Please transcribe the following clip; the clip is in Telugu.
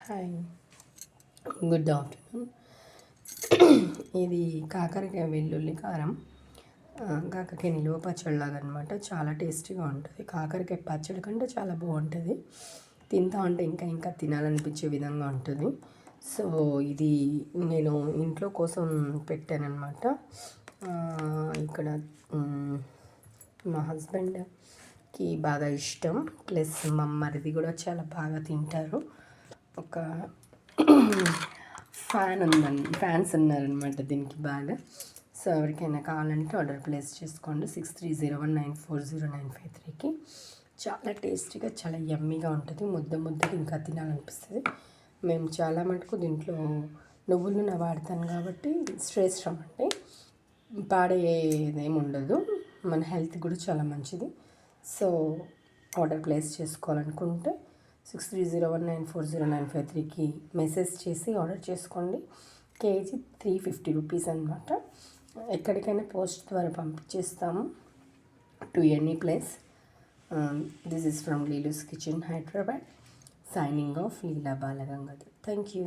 Hi, good afternoon. ఇది కాకరకాయ వెల్లుల్లి కారం, కాకరకాయ నిలువ పచ్చడిలాగా అనమాట. చాలా టేస్టీగా ఉంటుంది. కాకరకాయ పచ్చడి కంటే చాలా బాగుంటుంది. తింటా ఉంటే ఇంకా ఇంకా తినాలనిపించే విధంగా ఉంటుంది. సో ఇది నేను ఇంట్లో కోసం పెట్టానమాట. ఇక్కడ మా హస్బెండ్కి బాగా ఇష్టం, ప్లస్ మా మరిది కూడా చాలా బాగా తింటారు. ఒక ఫ్యాన్స్ ఉన్నారనమాట దీనికి బాగా. సో ఎవరికైనా కావాలంటే ఆర్డర్ ప్లేస్ చేసుకోండి. 6301940953కి. చాలా టేస్టీగా, చాలా యమ్మీగా ఉంటుంది. ముద్దకి ఇంకా తినాలనిపిస్తుంది. మేము చాలా మటుకు దీంట్లో నువ్వుల నూనె వాడతాను కాబట్టి శ్రేష్టం అండి. పాడేదేమి ఉండదు, మన హెల్త్ కూడా చాలా మంచిది. సో ఆర్డర్ ప్లేస్ చేసుకోవాలనుకుంటే 6301940953కి మెసేజ్ చేసి ఆర్డర్ చేసుకోండి. కేజీ 350 రూపీస్ అనమాట. ఎక్కడికైనా పోస్ట్ ద్వారా పంపించేస్తాము to any place. This is from Leelu's kitchen, Hyderabad. Signing off, Leela Balagangadhar. Thank you.